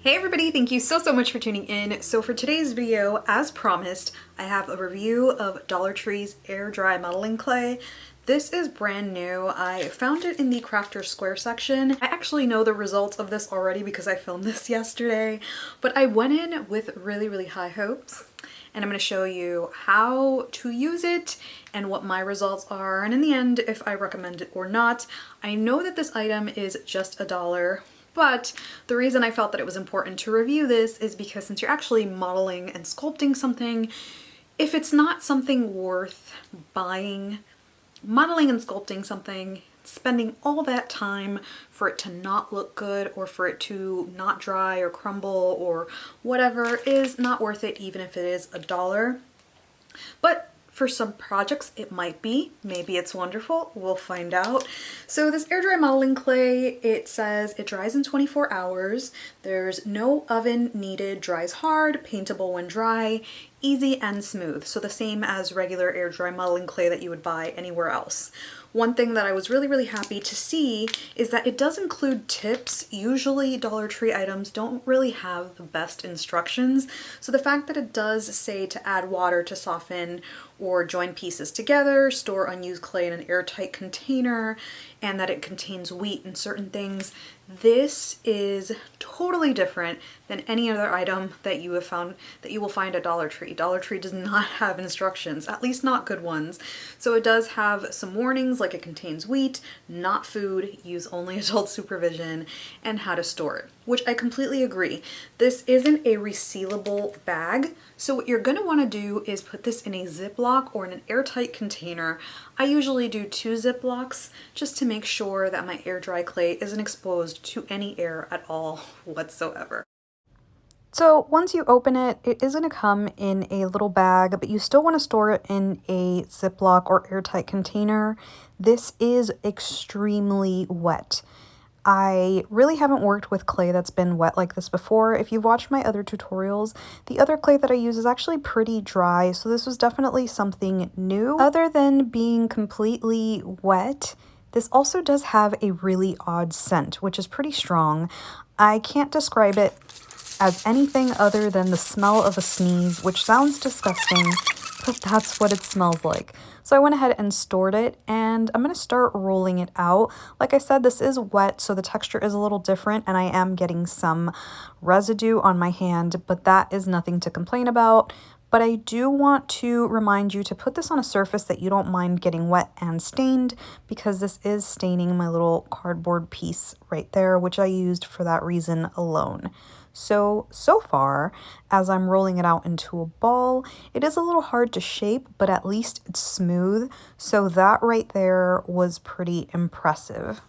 Hey everybody, thank you so much for tuning in. So for today's video, as promised, I have a review of Dollar Tree's air dry modeling clay. This is brand new. I found it in the Crafter Square section. I actually know the results of this already because I filmed this yesterday, but I went in with really high hopes. And I'm going to show you how to use it and what my results are, and in the end, if I recommend it or not. I know that this item is just $1, but the reason I felt that it was important to review this is because since you're actually modeling and sculpting something, if it's not something worth buying, modeling and sculpting something, spending all that time for it to not look good or for it to not dry or crumble or whatever is not worth it, even if it is $1. But for some projects it might be. Maybe it's wonderful. We'll find out. So this air dry modeling clay, it says it dries in 24 hours. There's no oven needed, dries hard, paintable when dry, easy and smooth. So the same as regular air dry modeling clay that you would buy anywhere else. One thing that I was really happy to see is that it does include tips. Usually Dollar Tree items don't really have the best instructions. So the fact that it does say to add water to soften or join pieces together, store unused clay in an airtight container, and that it contains wheat and certain things, this is totally different than any other item that you will find at Dollar Tree. Dollar Tree does not have instructions, at least not good ones. So it does have some warnings like it contains wheat, not food, use only adult supervision, and how to store it, which I completely agree. This isn't a resealable bag, so what you're going to want to do is put this in a Ziploc or in an airtight container. I usually do 2 Ziplocs just to make sure that my air dry clay isn't exposed to any air at all whatsoever. So once you open it, it is going to come in a little bag, but you still want to store it in a Ziploc or airtight container. This is extremely wet. I really haven't worked with clay that's been wet like this before. If you've watched my other tutorials, the other clay that I use is actually pretty dry, so this was definitely something new. Other than being completely wet, this also does have a really odd scent, which is pretty strong. I can't describe it as anything other than the smell of a sneeze, which sounds disgusting, but that's what it smells like. So I went ahead and stored it, and I'm going to start rolling it out. Like I said, this is wet, so the texture is a little different, and I am getting some residue on my hand, but that is nothing to complain about. But I do want to remind you to put this on a surface that you don't mind getting wet and stained, because this is staining my little cardboard piece right there, which I used for that reason alone. So far, as I'm rolling it out into a ball, it is a little hard to shape, but at least it's smooth. So that right there was pretty impressive.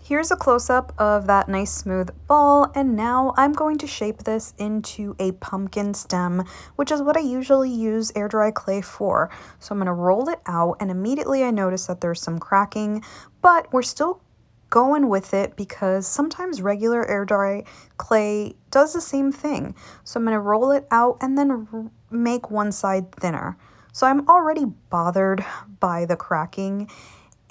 Here's a close-up of that nice smooth ball, and now I'm going to shape this into a pumpkin stem, which is what I usually use air dry clay for. So I'm going to roll it out, and immediately I notice that there's some cracking, but we're still going with it because sometimes regular air dry clay does the same thing. So I'm going to roll it out and then make one side thinner. So I'm already bothered by the cracking,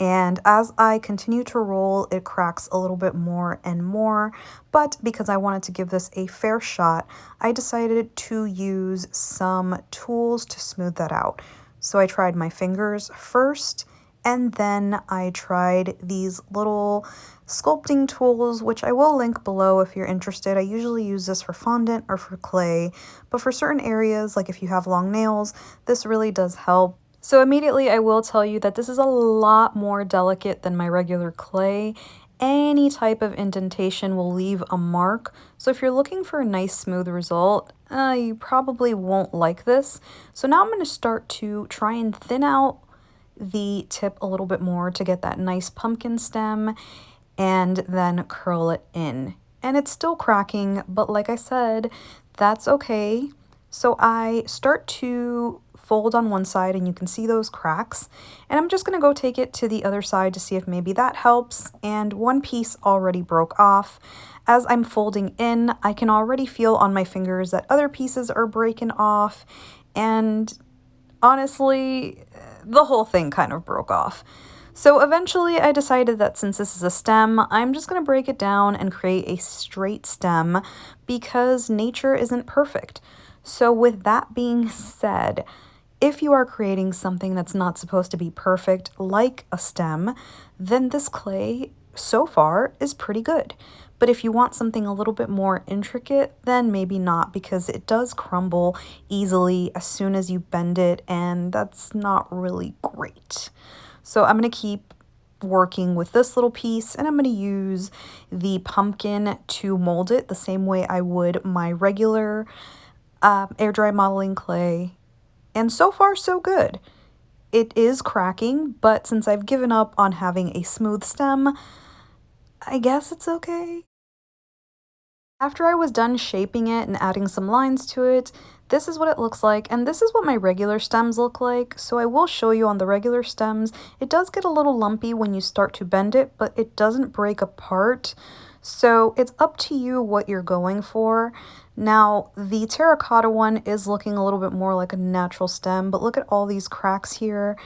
and as I continue to roll, it cracks a little bit more and more. But because I wanted to give this a fair shot, I decided to use some tools to smooth that out. So I tried my fingers first, and then I tried these little sculpting tools, which I will link below if you're interested. I usually use this for fondant or for clay, but for certain areas, like if you have long nails, this really does help. So immediately I will tell you that this is a lot more delicate than my regular clay. Any type of indentation will leave a mark. So if you're looking for a nice smooth result, you probably won't like this. So now I'm going to start to try and thin out the tip a little bit more to get that nice pumpkin stem, and then curl it in. And it's still cracking, but like I said, that's okay. So I start to fold on one side, and you can see those cracks, and I'm just going to go take it to the other side to see if maybe that helps. And one piece already broke off. As I'm folding in, I can already feel on my fingers that other pieces are breaking off, and honestly, the whole thing kind of broke off. So eventually I decided that since this is a stem, I'm just going to break it down and create a straight stem because nature isn't perfect. So with that being said, if you are creating something that's not supposed to be perfect, like a stem, then this clay so far is pretty good. But if you want something a little bit more intricate, then maybe not, because it does crumble easily as soon as you bend it, and that's not really great. So I'm going to keep working with this little piece, and I'm going to use the pumpkin to mold it the same way I would my regular air dry modeling clay. And so far, so good. It is cracking, but since I've given up on having a smooth stem, I guess it's okay. After I was done shaping it and adding some lines to it, this is what it looks like, and this is what my regular stems look like. So I will show you on the regular stems. It does get a little lumpy when you start to bend it, but it doesn't break apart. So it's up to you what you're going for. Now, the terracotta one is looking a little bit more like a natural stem, but look at all these cracks here.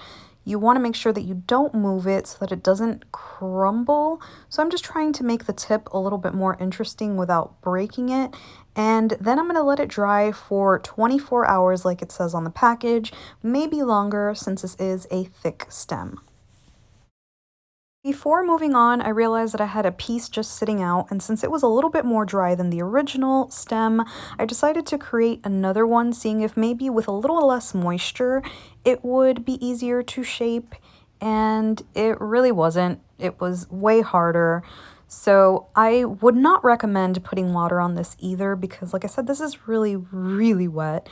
You want to make sure that you don't move it so that it doesn't crumble. So I'm just trying to make the tip a little bit more interesting without breaking it. And then I'm going to let it dry for 24 hours like it says on the package, maybe longer since this is a thick stem. Before moving on, I realized that I had a piece just sitting out, and since it was a little bit more dry than the original stem, I decided to create another one, seeing if maybe with a little less moisture, it would be easier to shape, and it really wasn't. It was way harder. So I would not recommend putting water on this either because, like I said, this is really, really wet.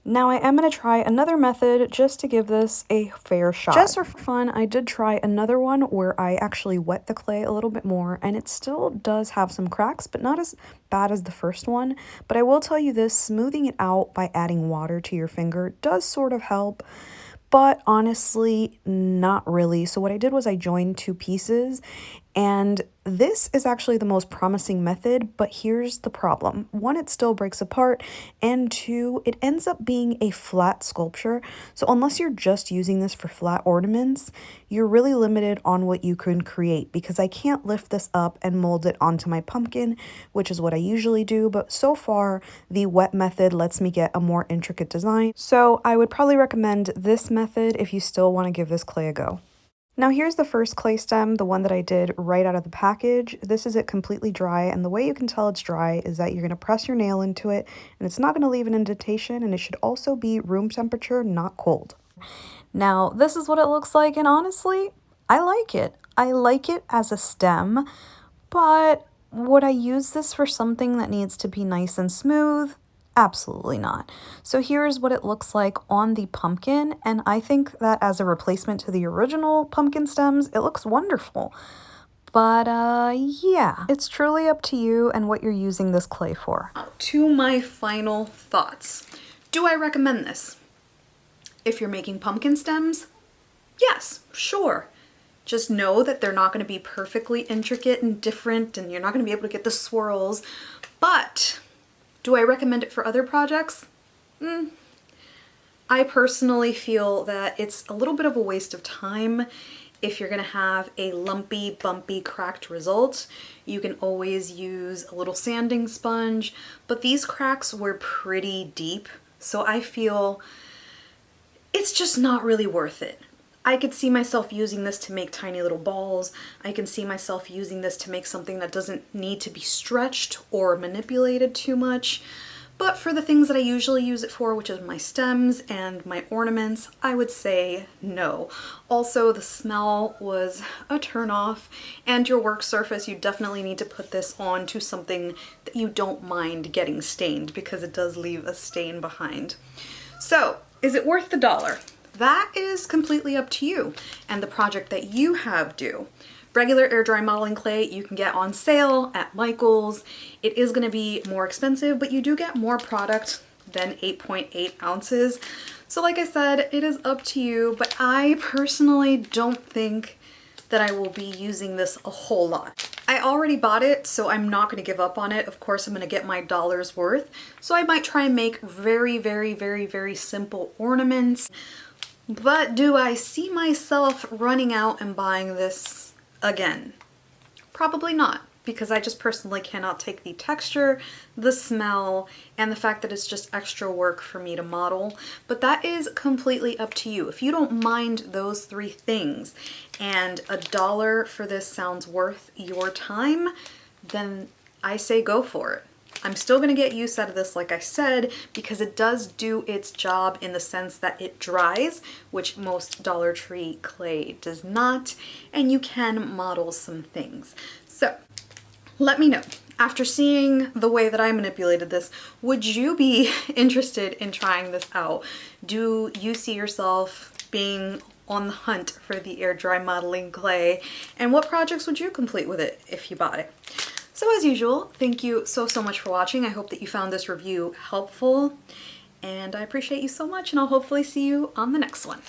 Now I am going to try another method just to give this a fair shot. Just for fun, I did try another one where I actually wet the clay a little bit more, and it still does have some cracks, but not as bad as the first one. But I will tell you this, smoothing it out by adding water to your finger does sort of help, but honestly, not really. So what I did was I joined two pieces, and this is actually the most promising method, but here's the problem. One, it still breaks apart, and two, it ends up being a flat sculpture. So unless you're just using this for flat ornaments, you're really limited on what you can create because I can't lift this up and mold it onto my pumpkin, which is what I usually do. But so far, the wet method lets me get a more intricate design. So I would probably recommend this method if you still want to give this clay a go. Now here's the first clay stem, the one that I did right out of the package. This is it completely dry, and the way you can tell it's dry is that you're going to press your nail into it, and it's not going to leave an indentation, and it should also be room temperature, not cold. Now this is what it looks like, and honestly, I like it. I like it as a stem, but would I use this for something that needs to be nice and smooth? Absolutely not. So here's what it looks like on the pumpkin, and I think that as a replacement to the original pumpkin stems, it looks wonderful. But yeah, it's truly up to you and what you're using this clay for. To my final thoughts. Do I recommend this? If you're making pumpkin stems, yes, sure. Just know that they're not going to be perfectly intricate and different, and you're not going to be able to get the swirls, but do I recommend it for other projects? I personally feel that it's a little bit of a waste of time. If you're going to have a lumpy, bumpy, cracked result, you can always use a little sanding sponge, but these cracks were pretty deep, so I feel it's just not really worth it. I could see myself using this to make tiny little balls. I can see myself using this to make something that doesn't need to be stretched or manipulated too much. But for the things that I usually use it for, which is my stems and my ornaments, I would say no. Also, the smell was a turnoff, and your work surface, you definitely need to put this on to something that you don't mind getting stained, because it does leave a stain behind. So, is it worth the $1? That is completely up to you and the project that you have due. Regular air dry modeling clay you can get on sale at Michael's. It is going to be more expensive, but you do get more product than 8.8 ounces. So like I said, it is up to you, but I personally don't think that I will be using this a whole lot. I already bought it, so I'm not going to give up on it. Of course, I'm going to get my dollar's worth. So I might try and make very, very, very, very simple ornaments. But do I see myself running out and buying this again? Probably not, because I just personally cannot take the texture, the smell, and the fact that it's just extra work for me to model. But that is completely up to you. If you don't mind those three things and $1 for this sounds worth your time, then I say go for it. I'm still gonna get use out of this, like I said, because it does do its job in the sense that it dries, which most Dollar Tree clay does not, and you can model some things. So let me know, after seeing the way that I manipulated this, would you be interested in trying this out? Do you see yourself being on the hunt for the air dry modeling clay? And what projects would you complete with it if you bought it? So as usual, thank you so much for watching. I hope that you found this review helpful, and I appreciate you so much, and I'll hopefully see you on the next one.